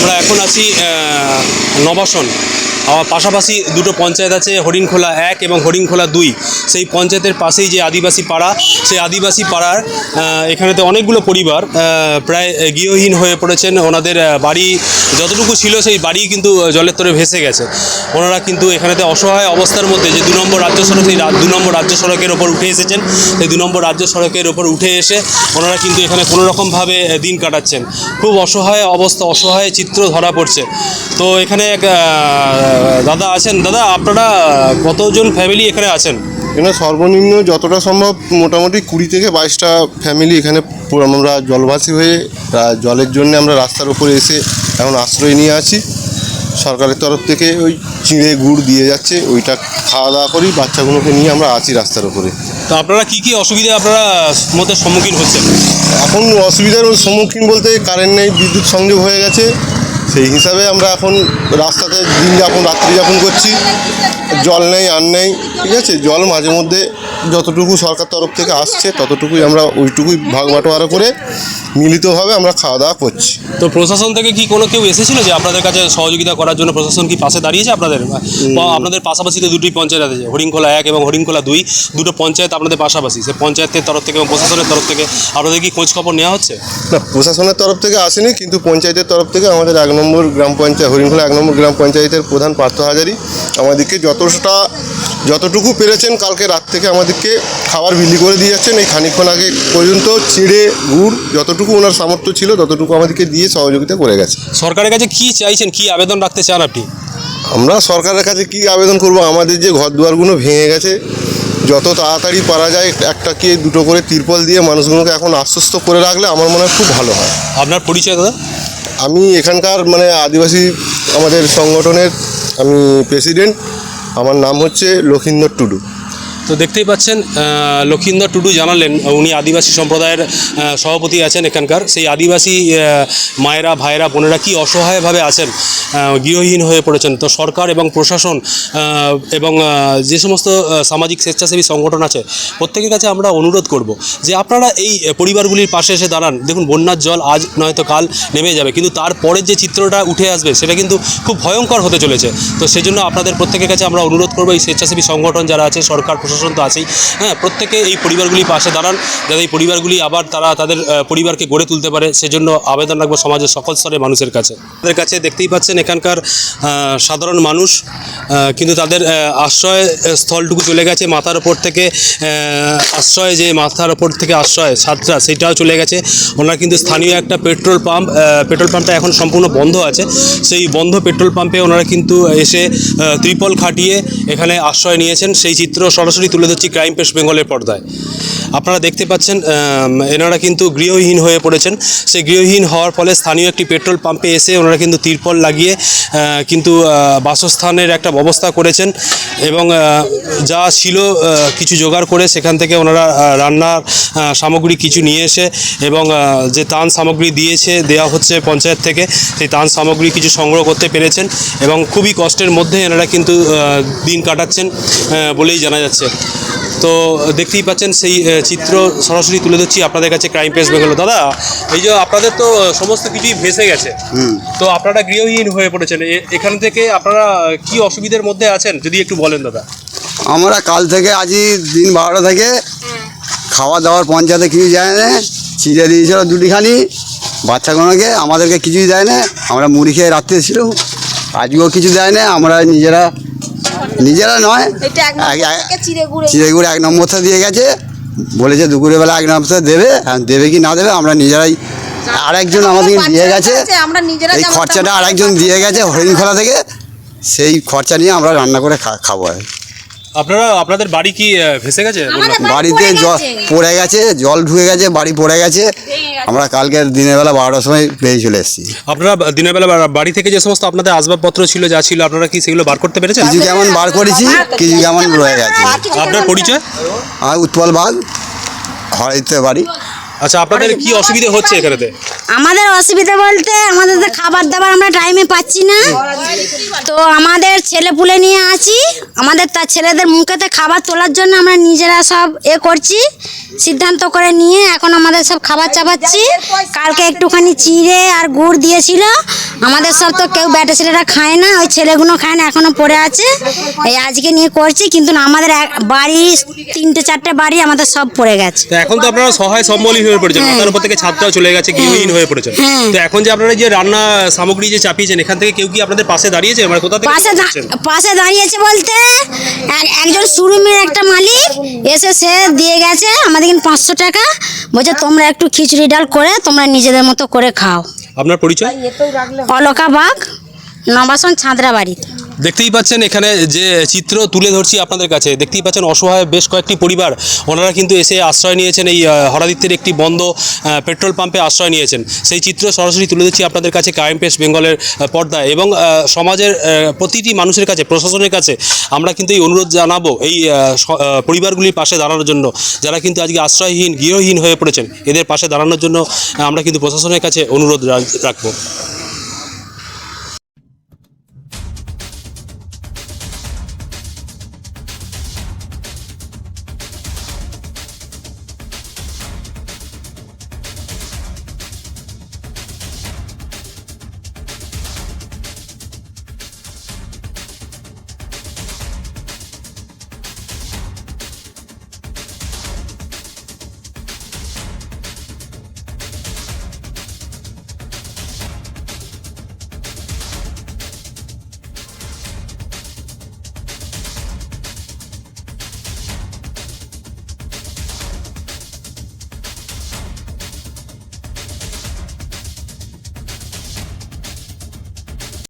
আমরা এখন আছি নবাসন। আমার পাশাপাশি দুটো পঞ্চায়েত আছে, হরিণখোলা 1 এবং হরিণখোলা 2। সেই পঞ্চায়েতের পাশেই যে আদিবাসী পাড়া, সেই আদিবাসী পাড়ার এখানেতে অনেকগুলো পরিবার প্রায় গৃহহীন হয়ে পড়েছেন। ওনাদের বাড়ি যতটুকু ছিল সেই বাড়ি কিন্তু জলের তরে ভেসে গেছে। ওনারা কিন্তু এখানেতে অসহায় অবস্থার মধ্যে যে 2 নম্বর রাজ্য সড়ক, সেই 2 নম্বর রাজ্য সড়কের ওপর উঠে এসেছেন। সেই 2 নম্বর রাজ্য সড়কের ওপর উঠে এসে ওনারা কিন্তু এখানে কোনোরকমভাবে দিন কাটাচ্ছেন। খুব অসহায় অবস্থা, অসহায় চিত্র ধরা পড়ছে। তো এখানে এক দাদা আছেন। দাদা, আপনারা কতজন ফ্যামিলি এখানে আছেন? এখানে সর্বনিম্ন যতটা সম্ভব মোটামুটি 20 থেকে 22টা ফ্যামিলি এখানে আমরা জলভাসী হয়ে জলের জন্য আমরা রাস্তার উপরে এসে এখন আশ্রয় নিয়ে আছি। সরকারের তরফ থেকে ওই চিঁড়ে গুড় দিয়ে যাচ্ছে, ওইটা খাওয়া দাওয়া করি, বাচ্চাগুলোকে নিয়ে আমরা আছি রাস্তার উপরে। তো আপনারা কী কী অসুবিধা আপনারা মধ্যে সম্মুখীন হচ্ছেন? এখন অসুবিধার সম্মুখীন বলতে কারেন্ট নেই, বিদ্যুৎ সংযোগ হয়ে গেছে। সেই হিসাবে আমরা এখন রাস্তাতে রাত্রি যাপন করছি। জল নেই, আর নেই, ঠিক আছে। জল মাঝে মধ্যে যতটুকু সরকার তরফ থেকে আসছে ততটুকুই আমরা ওইটুকুই ভাগ বাটোয়ারা করে মিলিতভাবে আমরা খাওয়া দাওয়া করছি। তো প্রশাসন থেকে কি কোনো কেউ এসেছিল যে আপনাদের কাছে সহযোগিতা করার জন্য? প্রশাসন কি পাশে দাঁড়িয়েছে আপনাদের? আপনাদের পাশাপাশি তো দুটি পঞ্চায়েত আছে, হরিণখোলা 1 এবং হরিণখোলা 2, দুটো পঞ্চায়েত আপনাদের পাশাপাশি। সে পঞ্চায়েতের তরফ থেকে এবং প্রশাসনের তরফ থেকে আপনাদের কি খোঁজ খবর নেওয়া হচ্ছে? না, প্রশাসনের তরফ থেকে আসেনি, কিন্তু পঞ্চায়েতের তরফ থেকে আমাদের 1 নম্বর গ্রাম পঞ্চায়েত, হরিণখোলা 1 নম্বর গ্রাম পঞ্চায়েতের প্রধান পার্থ হাজারি আমাদেরকে যতটুকু পেরেছেন কালকে রাত থেকে আমাদেরকে খাবার বিলি করে দিয়ে যাচ্ছেন। এই খানিকক্ষণ আগে পর্যন্ত চিড়ে গুড় যতটুকু ওনার সামর্থ্য ছিল ততটুকু আমাদেরকে দিয়ে সহযোগিতা করে গেছে। সরকারের কাছে কি চাইছেন, কি আবেদন রাখতে চান আপনি? আমরা সরকারের কাছে কি আবেদন করব? আমাদের যে ঘরদুয়ারগুলো ভেঙে গেছে, যত তাড়াতাড়ি পারা যায় একটা কি দুটো করে তিরপল দিয়ে মানুষগুলোকে এখন আশ্বস্ত করে রাখলে আমার মনে হয় খুব ভালো হয়। আপনার পরিচয় দাদা? আমি এখানকার আদিবাসী আমাদের সংগঠনের আমি প্রেসিডেন্ট। আমার নাম হচ্ছে লক্ষিন্দর টুডু। তো দেখতেই পাচ্ছেন লক্ষিন্দর টুডু জানালেন উনি আদিবাসী সম্প্রদায়ের সভাপতি আছেন এখানকার। সেই আদিবাসী মায়েরা, ভাইয়েরা, বোনেরা কি অসহায়ভাবে আছেন, গৃহহীন হয়ে পড়েছেন। তো সরকার এবং প্রশাসন এবং যে সমস্ত সামাজিক স্বেচ্ছাসেবী সংগঠন আছে প্রত্যেকের কাছে আমরা অনুরোধ করব যে আপনারা এই পরিবারগুলির পাশে এসে দাঁড়ান। দেখুন, বন্যার জল আজ নয়তো কাল নেমে যাবে, কিন্তু তারপরের যে চিত্রটা উঠে আসবে সেটা কিন্তু খুব ভয়ঙ্কর হতে চলেছে। তো সেজন্য আপনাদের প্রত্যেকের কাছে আমরা অনুরোধ করবো, এই স্বেচ্ছাসেবী সংগঠন যারা আছে, সরকার প্রশাসন তো আছেই, হ্যাঁ, প্রত্যেকে এই পরিবারগুলির পাশে দাঁড়ান, যাতে এই পরিবারগুলি আবার তাদের পরিবারকে গড়ে তুলতে পারে। সেজন্য আবেদন রাখবো সমাজের সকল স্তরের মানুষের কাছে। তাদের কাছে দেখতেই পাচ্ছেন এখানকার সাধারণ মানুষ কিন্তু তাদের আশ্রয় স্থলটুকু চলে গেছে। মাথার ওপর থেকে আশ্রয়, যে মাথার ওপর থেকে আশ্রয় ছাদটা, সেটাও চলে গেছে। ওনারা কিন্তু স্থানীয় একটা পেট্রোল পাম্পটা এখন সম্পূর্ণ বন্ধ আছে। সেই বন্ধ পেট্রোল পাম্পে ওনারা কিন্তু এসে ত্রিপল খাটিয়ে এখানে আশ্রয় নিয়েছেন। সেই চিত্র সরাসরি তুলে ধরছি ক্রাইম প্রেস বেঙ্গলের পর্দায়। আপনারা দেখতে পাচ্ছেন এনারা কিন্তু গৃহহীন হয়ে পড়েছেন। সেই গৃহহীন হওয়ার ফলে স্থানীয় একটি পেট্রোল পাম্পে এসে ওনারা কিন্তু তিরপল লাগিয়ে কিন্তু বাসস্থানের একটা ব্যবস্থা করেছেন এবং যা ছিল কিছু জোগাড় করে সেখান থেকে ওনারা রান্নার সামগ্রী কিছু নিয়ে এসে এবং যে ত্রাণ সামগ্রী দেওয়া হচ্ছে পঞ্চায়েত থেকে, সেই ত্রাণ সামগ্রী কিছু সংগ্রহ করতে পেরেছেন এবং খুবই কষ্টের মধ্যে এনারা কিন্তু দিন কাটাচ্ছেন বলেই জানা যাচ্ছে। তো দেখতেই পাচ্ছেন সেই চিত্র সরাসরি তুলে ধরছি আপনাদের কাছে ক্রাইম প্রেস বেঙ্গল। দাদা, এই যে আপনাদের তো সমস্ত কিছুই ভেসে গেছে, তো আপনারা গৃহহীন হয়ে পড়েছেন, এখান থেকে আপনারা কি অসুবিধার মধ্যে আছেন যদি একটু বলেন দাদা? আমরা কাল থেকে আজই দিন 12টা থেকে খাওয়া দাওয়ার পঞ্চায়েতে কিছু যায় না, চিড়ে দিয়েছিল দুটিখানি বাচ্চাগুলোকে, আমাদেরকে কিছুই দেয় না। আমরা মুড়ি খেয়ে রাত্রে ছিলাম, আজকেও কিছু দেয় না। আমরা নিজেরা নয়, চিড়ে গুড় 1 নম্বরটা দিয়ে গেছে, বলেছে দুপুরবেলা 1 নম্বরটা দেবে কি না দেবে আমরা নিজেরাই। আরেকজন আমাদের দিয়ে গেছে, এই খরচাটা আরেকজন দিয়ে গেছে হরিণখোলা থেকে, সেই খরচা নিয়ে আমরা রান্না করে খাবো। আপনাদের বাড়ি কি ভেসে গেছে? বাড়িতে জল পড়ে গেছে, জল ঢুকে গেছে, বাড়ি পড়ে গেছে। আমরা কালকে দিনের বেলা 12টার সময় বেরিয়ে চলে এসেছি। আপনারা দিনের বেলা বাড়ি থেকে যে সমস্ত আপনাদের আসবাবপত্র ছিল, যা ছিল, আপনারা কি সেগুলো বার করতে পেরেছেন? কিছু কেমন বার করেছি, কিছু কেমন রয়ে গেছে। আপনার পরিচয়? উৎপল বাগ, হরাইতে বাড়ি। আচ্ছা, আপনাদের কি অসুবিধা হচ্ছে এখানেতে? আমাদের অসুবিধা বলতে আমাদের তো খাবার দাবার আমরা টাইমে পাচ্ছি না, তো আমাদের ছেলে পুলে নিয়ে আছি, আমাদের তার ছেলেদের মুখেতে খাবার তোলার জন্য আমরা নিজেরা সব করছি, সিদ্ধান্ত করে নিয়ে এখন আমাদের সব খাবার চাপাচ্ছি। কালকে একটুখানি চিড়ে আর গুড় দিয়েছিল, আমাদের সব তো কেউ বেটা ছেলেরা খায় না, ওই ছেলেগুলো খায় না, এখনো পড়ে আছে। এই আজকে নিয়ে করছি, কিন্তু আমাদের বাড়ি 3-4টে বাড়ি আমাদের সব পড়ে গেছে। তো এখন তো আপনারা সহায় সম্বলহীন হয়ে পড়েছেন, হ্যাঁ। তার উপর থেকে ছাদটাও চলে গেছে, গৃহহীন হয়ে পড়েছেন। হ্যাঁ। তো এখন যে আপনারা যে রান্না সামগ্রী যে চাপিয়েছেন, এখান থেকে কেউ কি আপনাদের পাশে দাঁড়িয়েছে, মানে কোথা থেকে পাচ্ছেন? পাশে দাঁড়িয়েছে বলতে একজন শোরুমের একটা মালিক এসে সে দিয়ে গেছে আমাদের 500 টাকা, বলছে তোমরা একটু খিচুড়ি ডাল করে তোমরা নিজেদের মতো করে খাও। আপনার পরিচয়? অলকা বাগ, নবাসন ছাঁদরা বাড়ি। দেখতেই পাচ্ছেন এখানে যে চিত্র তুলে ধরছি আপনাদের কাছে, দেখতেই পাচ্ছেন অসহায় বেশ কয়েকটি পরিবার, ওনারা কিন্তু এসে আশ্রয় নিয়েছেন এই হরাদিত্যের একটি বন্ধ পেট্রোল পাম্পে আশ্রয় নিয়েছেন। সেই চিত্র সরাসরি তুলে ধরছি আপনাদের কাছে ক্রাইম প্রেস বেঙ্গলের পর্দায়, এবং সমাজের প্রতিটি মানুষের কাছে, প্রশাসনের কাছে আমরা কিন্তু এই অনুরোধ জানাবো এই পরিবারগুলির পাশে দাঁড়ানোর জন্য, যারা কিন্তু আজকে আশ্রয়হীন গৃহহীন হয়ে পড়েছেন, এদের পাশে দাঁড়ানোর জন্য আমরা কিন্তু প্রশাসনের কাছে অনুরোধ রাখবো।